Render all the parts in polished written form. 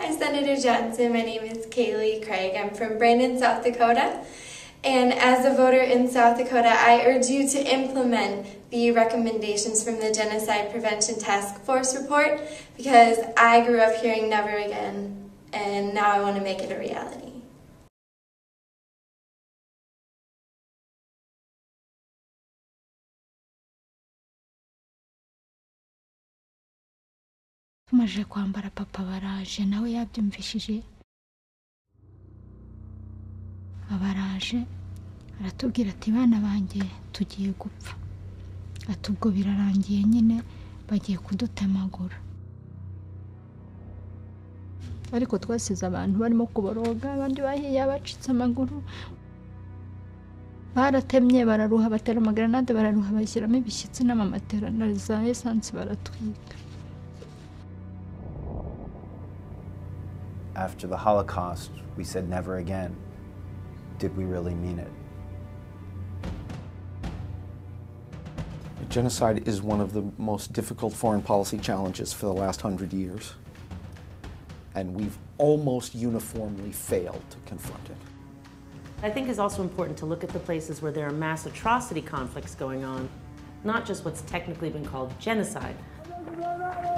Hi, Senator Johnson. My name is Kaylee Craig. I'm from Brandon, South Dakota. And as a voter in South Dakota, I urge you to implement the recommendations from the Genocide Prevention Task Force report, because I grew up hearing never again, and now I want to make it a reality. Tumaze kwambara papa baraje nawe yabyumvishije abaraje aratubwira ati bana banjye tugiye gupfa, ati ubwo birarangiye nyine bagiye kudutemagura. Ariko twasize abantu barimo kuboroga, abandi bahiye bacitse amaguru, baratemye bararuha, batera amagranade bararuha, bashyiramo ibishyitsi n'amamatera na za esansi baratwika. After the Holocaust, we said never again. Did we really mean it? Genocide is one of the most difficult foreign policy challenges for the last 100 years. And we've almost uniformly failed to confront it. I think it's also important to look at the places where there are mass atrocity conflicts going on, not just what's technically been called genocide.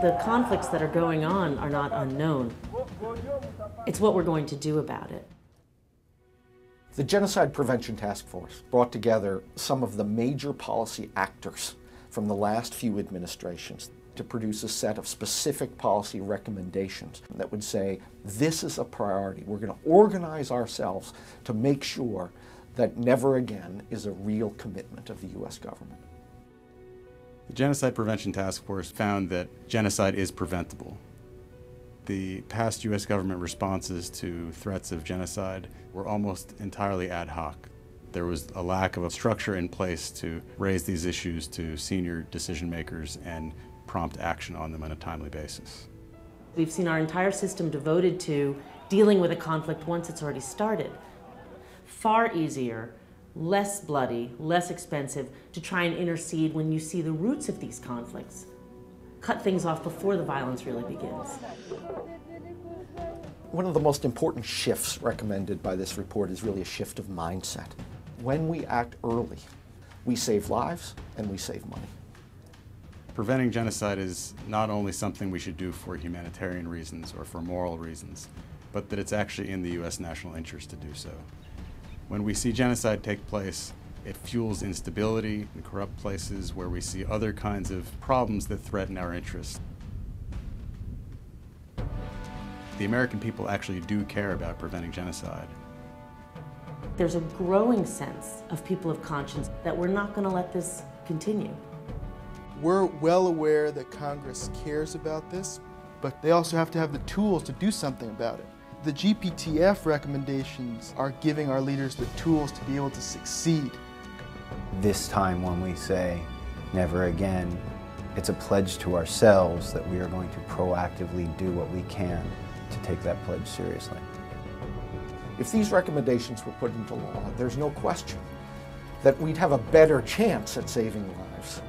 The conflicts that are going on are not unknown. It's what we're going to do about it. The Genocide Prevention Task Force brought together some of the major policy actors from the last few administrations to produce a set of specific policy recommendations that would say, this is a priority. We're going to organize ourselves to make sure that never again is a real commitment of the U.S. government. The Genocide Prevention Task Force found that genocide is preventable. The past U.S. government responses to threats of genocide were almost entirely ad hoc. There was a lack of a structure in place to raise these issues to senior decision makers and prompt action on them on a timely basis. We've seen our entire system devoted to dealing with a conflict once it's already started. Far easier, less bloody, less expensive to try and intercede when you see the roots of these conflicts. Cut things off before the violence really begins. One of the most important shifts recommended by this report is really a shift of mindset. When we act early, we save lives and we save money. Preventing genocide is not only something we should do for humanitarian reasons or for moral reasons, but that it's actually in the U.S. national interest to do so. When we see genocide take place, it fuels instability in corrupt places where we see other kinds of problems that threaten our interests. The American people actually do care about preventing genocide. There's a growing sense of people of conscience that we're not going to let this continue. We're well aware that Congress cares about this, but they also have to have the tools to do something about it. The GPTF recommendations are giving our leaders the tools to be able to succeed. This time when we say never again, it's a pledge to ourselves that we are going to proactively do what we can to take that pledge seriously. If these recommendations were put into law, there's no question that we'd have a better chance at saving lives.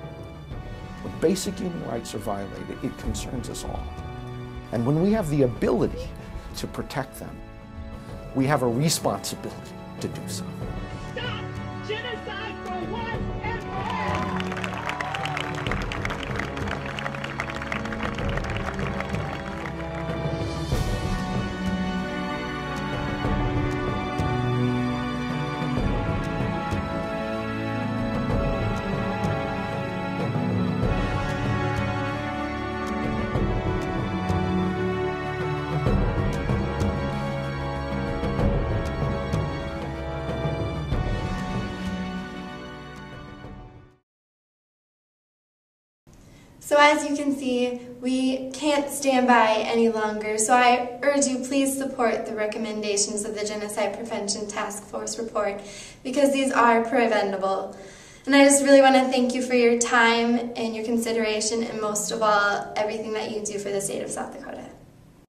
When basic human rights are violated, it concerns us all. And when we have the ability to protect them, we have a responsibility to do so. Stop genocide for once and for all! So as you can see, we can't stand by any longer, so I urge you, please support the recommendations of the Genocide Prevention Task Force report, because these are preventable. And I just really want to thank you for your time and your consideration, and most of all, everything that you do for the state of South Dakota.